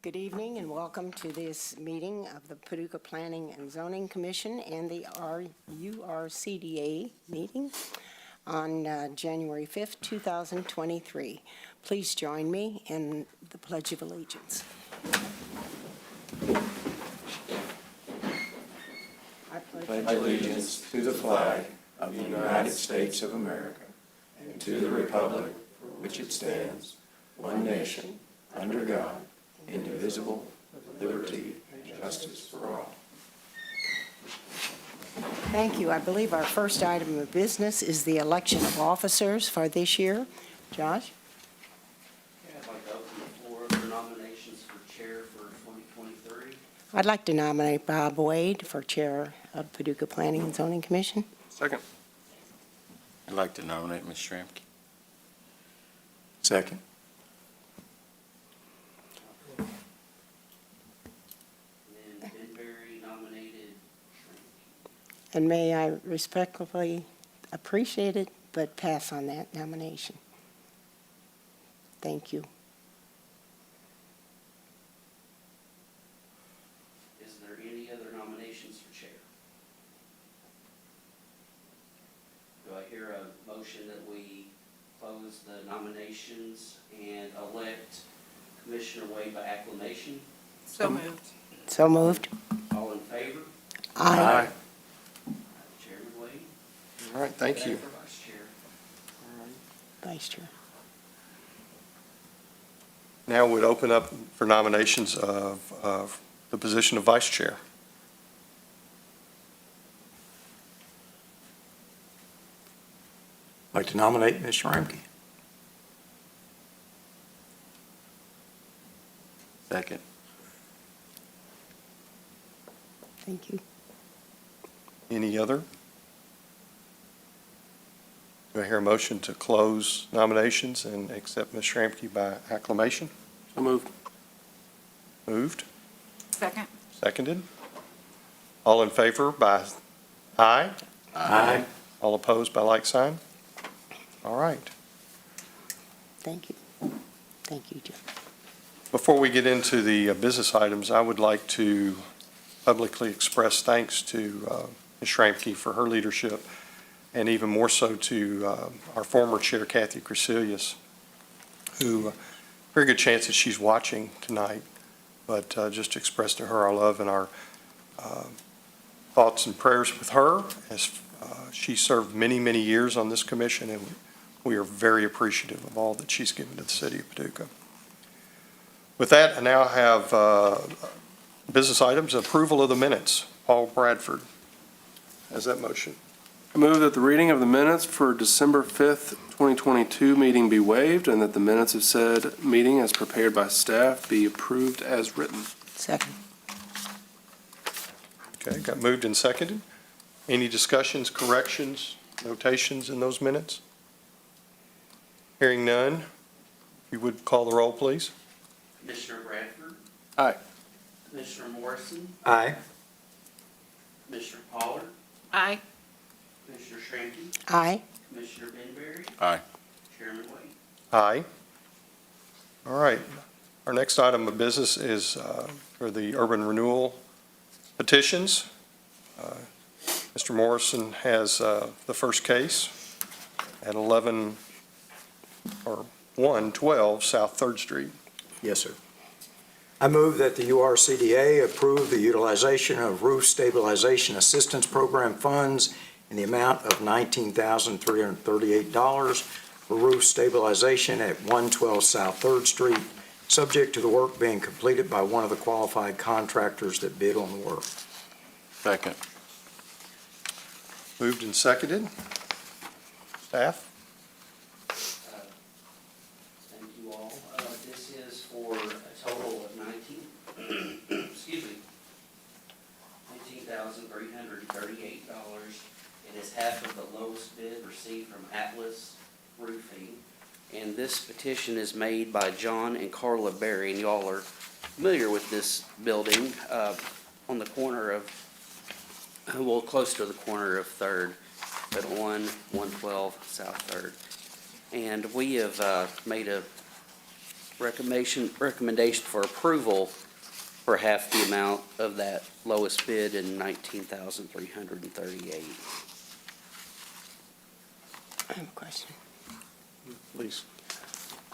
Good evening and welcome to this meeting of the Paducah Planning and Zoning Commission and the URCDA meeting on January 5th, 2023. Please join me in the Pledge of Allegiance. I pledge allegiance to the flag of the United States of America and to the republic for which it stands, one nation, under God, indivisible, with liberty and justice for all. Thank you. I believe our first item of business is the election of officers for this year. Josh? I'd like to open the floor for nominations for chair for 2023. I'd like to nominate Bob Wade for chair of Paducah Planning and Zoning Commission. Second. I'd like to nominate Ms. Shramke. Second. And then Benberry nominated. And may I respectfully appreciate it, but pass on that nomination. Thank you. Is there any other nominations for chair? Do I hear a motion that we close the nominations and elect Commissioner Wade by acclamation? So moved. So moved. All in favor? Aye. Chairman Wade? All right, thank you. For vice chair. Vice Chair. Now we'd open up for nominations of the position of vice chair. I'd like to nominate Ms. Shramke. Second. Thank you. Any other? Do I hear a motion to close nominations and accept Ms. Shramke by acclamation? So moved. Moved. Second. Seconded. All in favor by aye? Aye. All opposed by like sign? All right. Thank you. Thank you, Joe. Before we get into the business items, I would like to publicly express thanks to Ms. Shramke for her leadership, and even more so to our former chair, Kathy Crecilius, who, very good chance that she's watching tonight, but just to express to her our love and our thoughts and prayers with her, as she served many, many years on this commission, and we are very appreciative of all that she's given to the city of Paducah. With that, I now have business items, approval of the minutes. Paul Bradford has that motion. I move that the reading of the minutes for December 5th, 2022 meeting be waived and that the minutes of said meeting as prepared by staff be approved as written. Second. Okay, got moved and seconded. Any discussions, corrections, notations in those minutes? Hearing none, if you would call the roll, please. Commissioner Bradford? Aye. Commissioner Morrison? Aye. Commissioner Pollard? Aye. Commissioner Shramke? Aye. Commissioner Benberry? Aye. Chairman Wade? Aye. All right. Our next item of business is for the urban renewal petitions. Mr. Morrison has the first case at 112 South 3rd Street. Yes, sir. I move that the URCDA approve the utilization of roof stabilization assistance program funds in the amount of $19,338 for roof stabilization at 112 South 3rd Street, subject to the work being completed by one of the qualified contractors that bid on the work. Second. Moved and seconded. Staff? Thank you all. This is for a total of $19,338. It is half of the lowest bid received from Atlas Roofing. And this petition is made by John and Carla Berry, and y'all are familiar with this building on the corner of, well, close to the corner of 3rd, at 112 South 3rd. And we have made a Recommendation for approval for half the amount of that lowest bid in $19,338. I have a question. Please.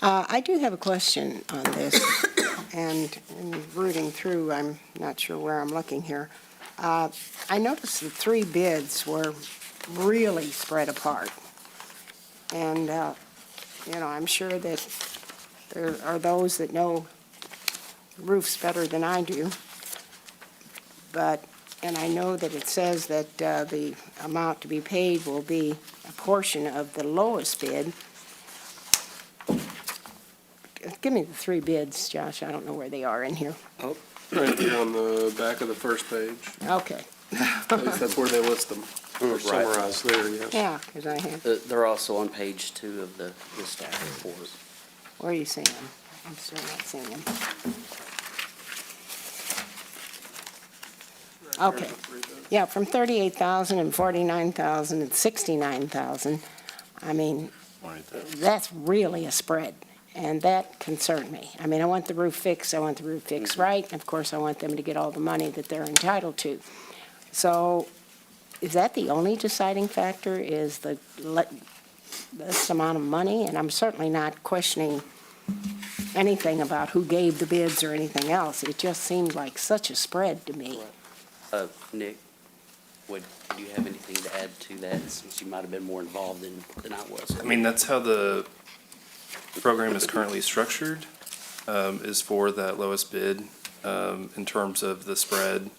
I do have a question on this, and in rooting through, I'm not sure where I'm looking here. I noticed the three bids really spread apart. And, I'm sure that there are those that know roofs better than I do. And I know that it says that the amount to be paid will be a portion of the lowest bid. Give me the three bids, Josh. I don't know where they are in here. Right there on the back of the first page. Okay. At least that's where they list them. They're summarized there, yes. Yeah, because I have, They're also on page 2 of the staff report. where are you seeing them? I'm still not seeing them. Okay. Yeah, from 38,000 and 49,000 and 69,000. I mean, that's really a spread, and that concerned me. I mean, I want the roof fixed, right, and of course, I want them to get all the money that they're entitled to. So, is that the only deciding factor, is this amount of money? And I'm certainly not questioning anything about who gave the bids or anything else. It just seemed like such a spread to me. Nick, do you have anything to add to that, since you might have been more involved than I was? I mean, that's how the program is currently structured, is for that lowest bid, in terms of the spread.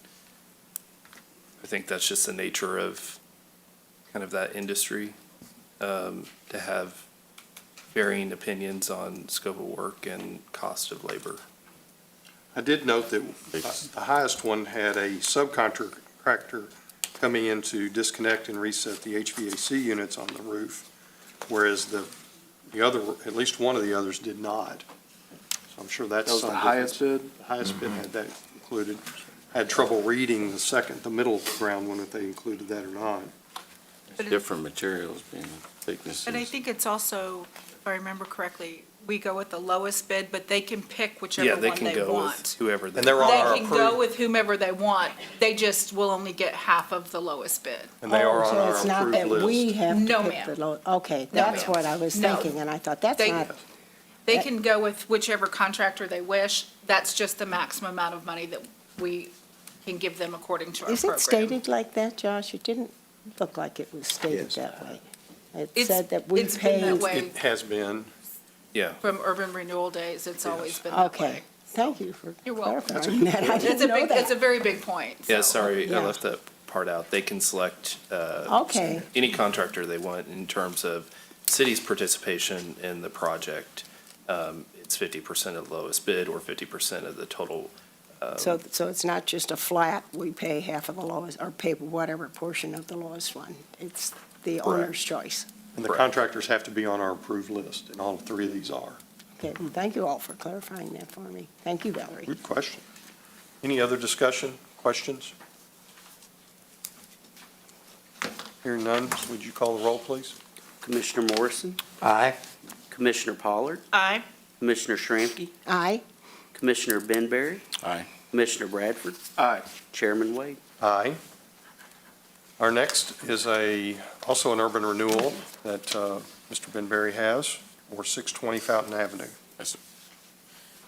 I think that's just the nature of kind of that industry, to have varying opinions on scope of work and cost of labor. I did note that the highest one had a subcontractor coming in to disconnect and reset the HVAC units on the roof, whereas the other, at least one of the others did not. So I'm sure that's That was the some highest difference. bid? The highest bid had that included. Had trouble reading the middle ground one, if they included that or not. Different materials being thicknesses. But I think it's also, if I remember correctly, we go with the lowest bid, but they can pick whichever Yeah, one they they can go with want. whoever they. And they're on They our can go approved, with whomever they want. They just will only get half of the lowest bid. and they are on So our it's not approved that we list. have No, to pick ma'am. the low, okay, No, that's ma'am. what I was No. thinking, and I thought, that's They- not, They can go with whichever contractor they wish. That's just the maximum amount of money that we can give them according to our is program. it stated like that, Josh? It didn't look like it was stated Yes. that way. It It's- said that we it's been that paid, way. It has been. Yeah. From urban renewal days, it's always been that way. okay, thank you for You're welcome. clarifying that, I It's didn't a know big, it's a that. very big point. Yeah, so. sorry, I Yeah. left that part out. They can select, Okay, any contractor they want in terms of city's participation in the project. It's 50% of the lowest bid or 50% of the total. so it's not just a flat, we pay half of the lowest, or pay whatever portion of the lowest one. It's the owner's choice. And the Correct. contractors have to be on our approved list, and all three of these are. Okay, thank you all for clarifying that for me. Thank you, Valerie. Good question. Any other discussion, questions? Hearing none, would you call the roll, please? Commissioner Morrison, Aye. Commissioner Pollard, Aye. Commissioner Shramky, Aye, Commissioner Benberry, Aye. Commissioner Bradford, Aye. Chairman Wade. Aye. Our next is also an urban renewal that Mr. Benberry has, for 620 Fountain Avenue.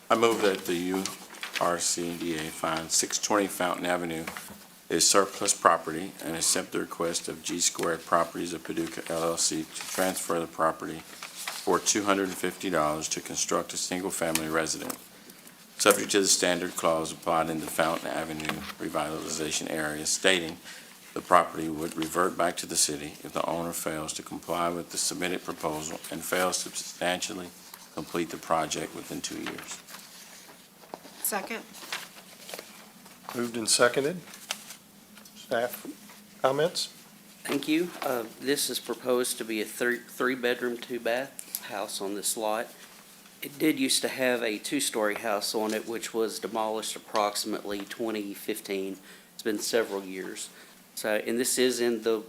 I move that the URCDA find 620 Fountain Avenue is surplus property and accept the request of G Squared Properties of Paducah LLC to transfer the property for $250 to construct a single-family residence, subject to the standard clause applied in the Fountain Avenue revitalization area, stating the property would revert back to the city if the owner fails to comply with the submitted proposal and fails to substantially complete the project within 2 years. Second? Moved and seconded. Staff comments? Thank you. This is proposed to be a three-bedroom, two-bath house on this lot. It did used to have a two-story house on it, which was demolished approximately 2015. It's been several years. So, and this is in the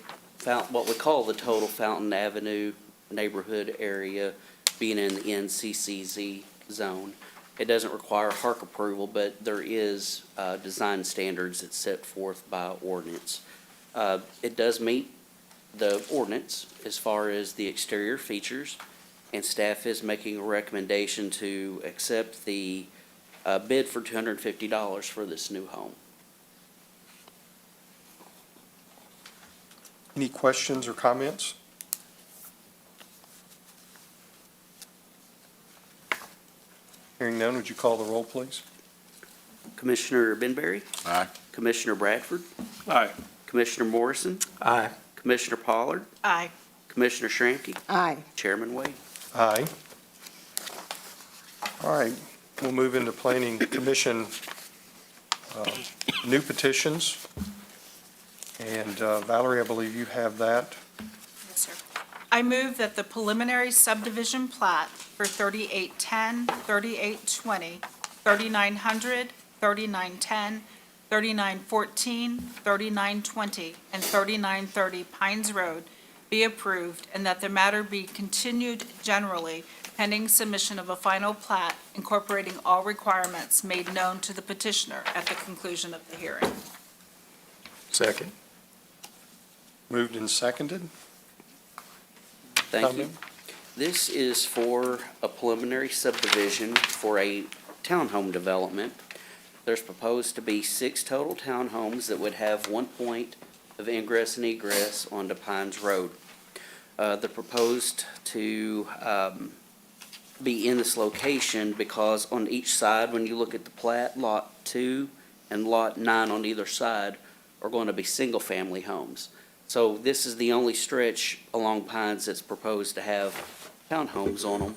what we call the total Fountain Avenue neighborhood area, being in the NCCZ zone. It doesn't require HARC approval, but there is design standards that's set forth by ordinance. It does meet the ordinance as far as the exterior features, and staff is making a recommendation to accept the bid for $250 for this new home. Any questions or comments? Hearing none, would you call the roll, please? Commissioner Benberry? Aye. Commissioner Bradford? Aye. Commissioner Morrison? Aye. Commissioner Pollard? Aye. Commissioner Shramky? Aye. Chairman Wade? Aye. All right, we'll move into Planning Commission new petitions. And Valerie, I believe you have that. Yes, sir. I move that the preliminary subdivision plat for 3810, 3820, 3900, 3910, 3914, 3920, and 3930 Pines Road be approved, and that the matter be continued generally pending submission of a final plat incorporating all requirements made known to the petitioner at the conclusion of the hearing. Second. Moved and seconded. Thank you. Comment? This is for a preliminary subdivision for a townhome development. There's proposed to be 6 total townhomes that would have 1 point of ingress and egress onto Pines Road. They're proposed to be in this location because on each side, when you look at the plat, Lot 2 and Lot 9 on either side are going to be single-family homes. So this is the only stretch along Pines that's proposed to have townhomes on them.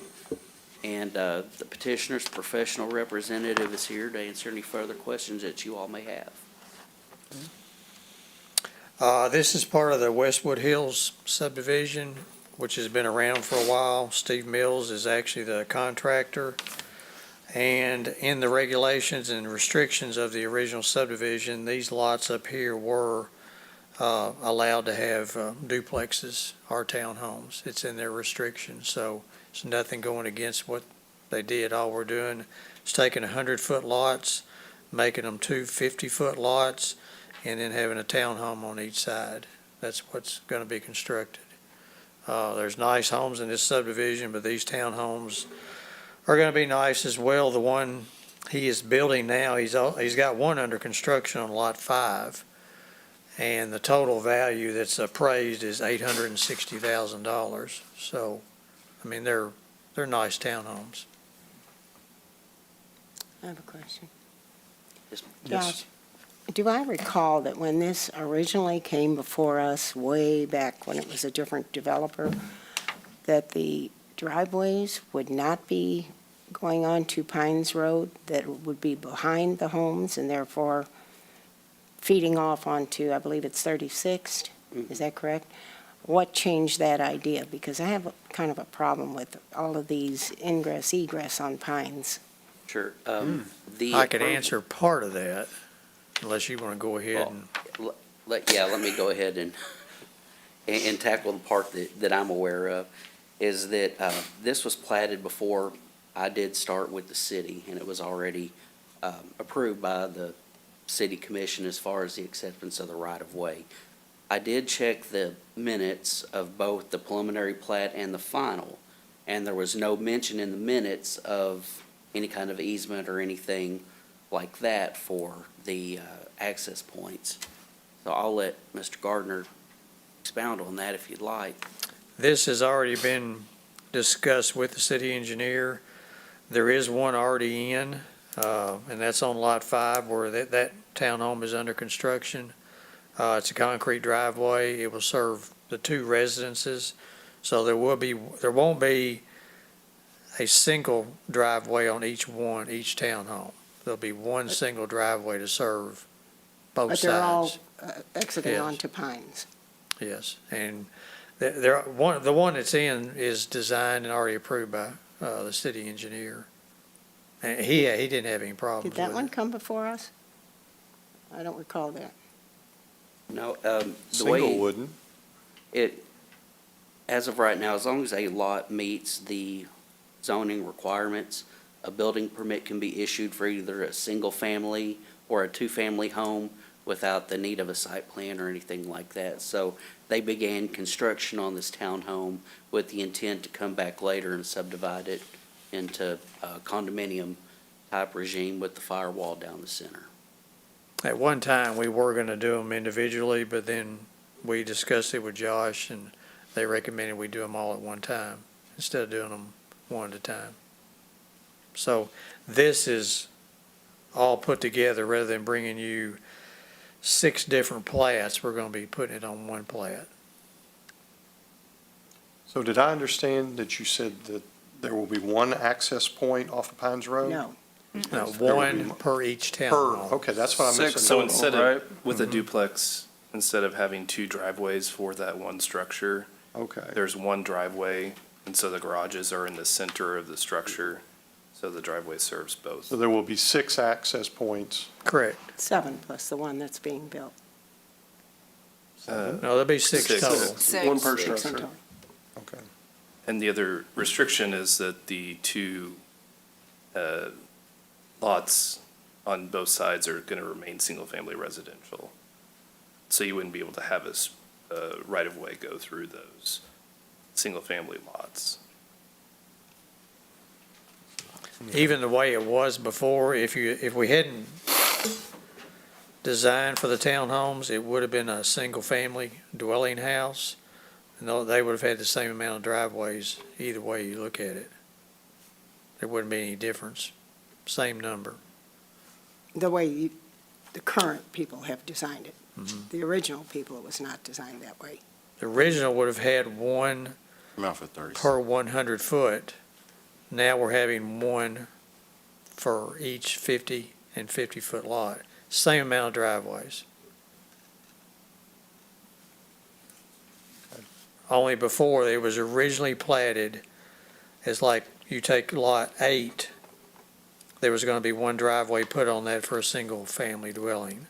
And the petitioner's professional representative is here to answer any further questions that you all may have. This is part of the Westwood Hills subdivision, which has been around for a while. Steve Mills is actually the contractor. And in the regulations and restrictions of the original subdivision, these lots up here were allowed to have duplexes or townhomes. It's in their restrictions, so it's nothing going against what they did. All we're doing is taking 100-foot lots, making them 2 50-foot lots, and then having a townhome on each side. That's what's going to be constructed. There's nice homes in this subdivision, but these townhomes are going to be nice as well. The one he is building now, he's got one under construction on Lot 5, and the total value that's appraised is $860,000. So, I mean, they're nice townhomes. I have a question. Yes, Josh, do I recall that when this originally came before us way back when it was a different developer, that the driveways would not be going on to Pines Road, that it would be behind the homes and therefore feeding off onto, I believe it's 36th, is that correct? What changed that idea? Because I have kind of a problem with all of these ingress, egress on Pines. Sure. I could answer part of that, unless you want to go ahead and. Let me go ahead and tackle the part that I'm aware of, is that this was platted before I did start with the city, and it was already approved by the city commission as far as the acceptance of the right-of-way. I did check the minutes of both the preliminary plat and the final, and there was no mention in the minutes of any kind of easement or anything like that for the access points. So I'll let Mr. Gardner expound on that if you'd like. This has already been discussed with the city engineer. There is one already in, and that's on Lot 5 where that townhome is under construction. It's a concrete driveway. It will serve the 2 residences. So there won't be a single driveway on each townhome. There'll be one single driveway to serve both But sides. they're all exiting Yes. onto Pines. Yes, and the one that's in is designed and already approved by the city engineer. And he didn't have any problems Did with that one it. come before us? I don't recall that. No, the Single way wouldn't. as of right now, as long as a lot meets the zoning requirements, a building permit can be issued for either a single-family or a two-family home without the need of a site plan or anything like that. So they began construction on this townhome with the intent to come back later and subdivide it into a condominium-type regime with the firewall down the center. At one time, we were gonna do them individually, but then we discussed it with Josh, and they recommended we do them all at one time, instead of doing them one at a time. So this is all put together, rather than bringing you 6 different plats, we're gonna be putting it on one plat. So did I understand that you said that there will be one access point off of Pines Road? No, No, There will be one per each Per, townhome. okay, that's what I So misunderstood. instead of, with a duplex, instead of having 2 driveways for that one structure, Okay, there's one driveway, and so the garages are in the center of the structure, so the driveway serves both. so there will be 6 access points. Correct. 7 plus the one that's being built. No, there'll be 6 Six. total. One per Six in structure. total. Okay. And the other restriction is that the 2 lots on both sides are going to remain single-family residential. So you wouldn't be able to have a right-of-way go through those single-family lots. Even the way it was before, if we hadn't designed for the townhomes, it would have been a single-family dwelling house. And they would have had the same amount of driveways, either way you look at it. There wouldn't be any difference, same number. The way the current people have designed it. The original people, it was not designed that way. The original would have had one Come out for 30. per 100 foot. Now we're having one for each 50 and 50-foot lot. Same amount of driveways. Only before, it was originally platted as like, you take lot 8, there was gonna be one driveway put on that for a single-family dwelling.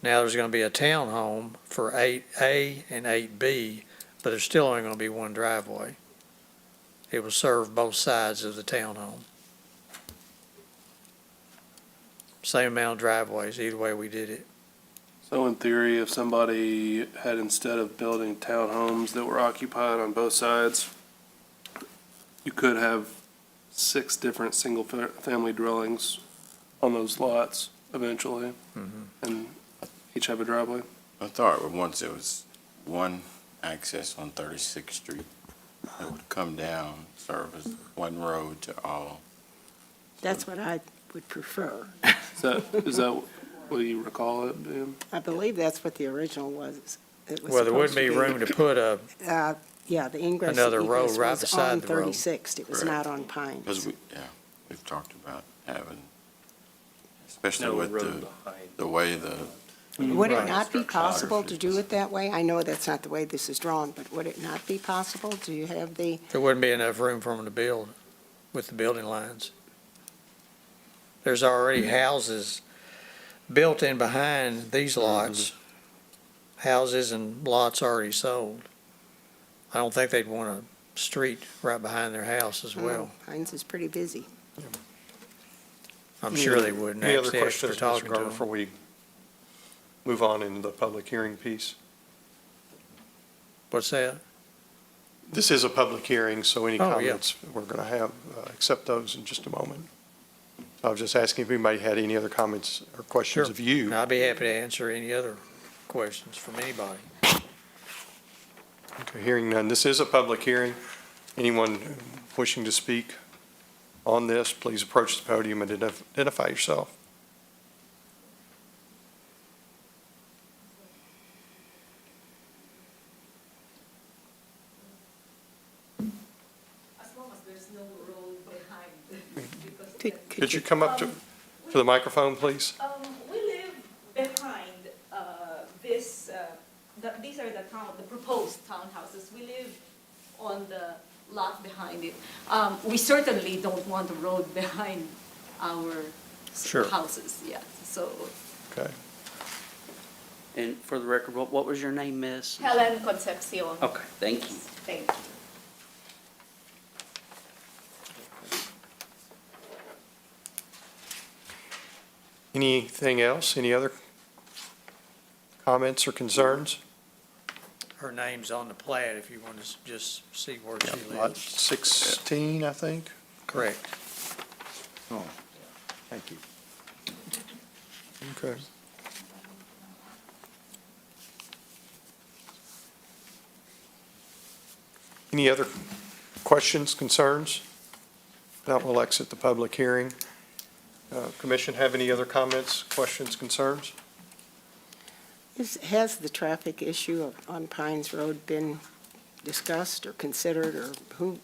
Now there's gonna be a townhome for 8A and 8B, but there's still only gonna be one driveway. It will serve both sides of the townhome. Same amount of driveways, either way we did it. So in theory, if somebody had, instead of building townhomes that were occupied on both sides, you could have 6 different single-family dwellings on those lots eventually, and each have a driveway. I thought once there was one access on 36th Street that would come down, serve as one road to all. That's what I would prefer. Is that what you recall it being? I believe that's what the original was. It was Well, there wouldn't be supposed to room to put a, Yeah, the ingress. Another and road egress right was beside on the road. 36th. It was Correct. not on Pines. Because we've talked about having, especially No with road behind. the way the, Would it Right. not be possible to do it that way? I know that's not the way this is drawn, but would it not be possible? Do you have the, there wouldn't be enough room for them to build with the building lines. There's already houses built in behind these lots, houses and lots already sold. I don't think they'd want a street right behind their house as well. Pines is pretty busy. I'm sure they wouldn't. Any other actually, after questions, Mr. talking to Garver, them. before we move on in the public hearing piece? What's that? This is a public hearing, so any Oh, yeah. comments we're going to have, accept those in just a moment. I was just asking if anybody had any other comments or questions Sure. of you. I'd be happy to answer any other questions from anybody. Okay, hearing none. This is a public hearing. Anyone wishing to speak on this, please approach the podium and identify yourself. As long as there's no road behind. Could you come up to the microphone, please? We live behind this, these are the proposed townhouses. We live on the lot behind it. We certainly don't want a road behind our Sure. houses, yeah, so. Okay. And for the record, what was your name, miss? Helen Concepcion. Okay, Oh, thank you. Thank you. Anything else? Any other comments or concerns? Her name's on the plat if you want to just see where she Lot lives. 16, I think. Correct. Oh, thank you. Okay. Any other questions, concerns? That will exit the public hearing. Commission have any other comments, questions, concerns? Has the traffic issue on Pines Road been discussed or considered, or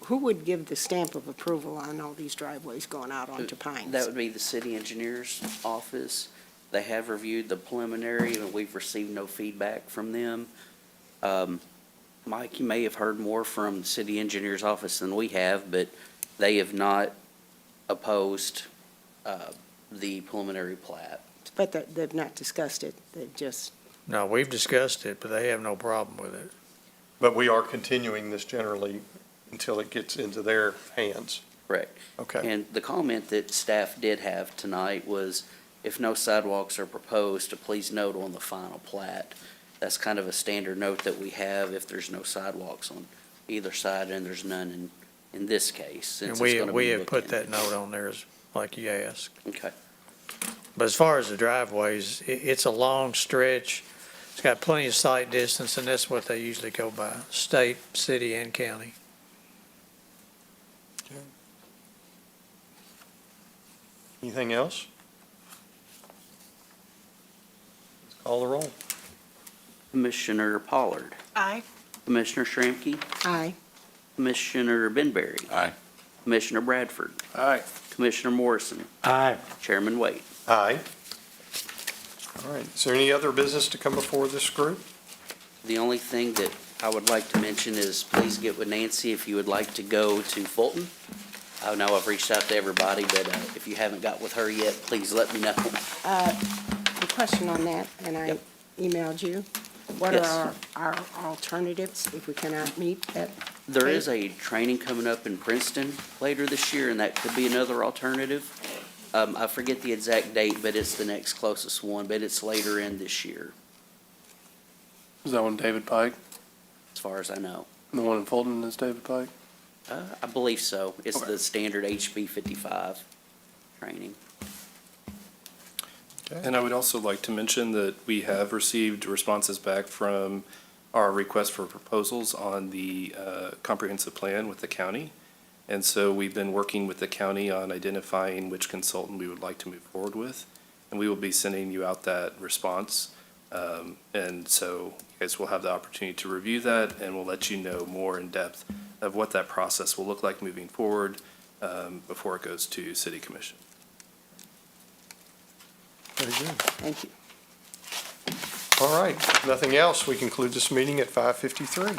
who would give the stamp of approval on all these driveways going out onto Pines? That would be the city engineer's office. They have reviewed the preliminary, and we've received no feedback from them. Mike, you may have heard more from the city engineer's office than we have, but they have not opposed the preliminary plat. But they've not discussed it, they've just, No, we've discussed it, but they have no problem with it. But we are continuing this generally until it gets into their hands. Correct. Okay. And the comment that staff did have tonight was, if no sidewalks are proposed, to please note on the final plat. That's kind of a standard note that we have if there's no sidewalks on either side, and there's none in this case, since And it's gonna be we have put bookended. that note on there, like you asked. Okay. But as far as the driveways, it's a long stretch. It's got plenty of sight distance, and that's what they usually go by, state, city, and county. Anything else? Let's call the roll. Commissioner Pollard, Aye. Commissioner Shramky, aye. Commissioner Benberry, Aye. Commissioner Bradford, Aye. Commissioner Morrison, Aye. Chairman Waite. Aye. All right, is there any other business to come before this group? The only thing that I would like to mention is please get with Nancy if you would like to go to Fulton. I know I've reached out to everybody, but if you haven't got with her yet, please let me know. The question on that, and I Yep. emailed you, what Yes. are our alternatives if we cannot meet that? There is a training coming up in Princeton later this year, and that could be another alternative. I forget the exact date, but it's the next closest one, but it's later in this year, Is that one David Pike? as far as I know. The one in Fulton is David Pike? I believe so. It's Okay. the standard HB 55 training. And I would also like to mention that we have received responses back from our request for proposals on the comprehensive plan with the county. And so we've been working with the county on identifying which consultant we would like to move forward with. And we will be sending you out that response. And so you guys will have the opportunity to review that, and we'll let you know more in depth of what that process will look like moving forward before it goes to City Commission. Very good. Thank you. All right, if nothing else, we conclude this meeting at 5:53.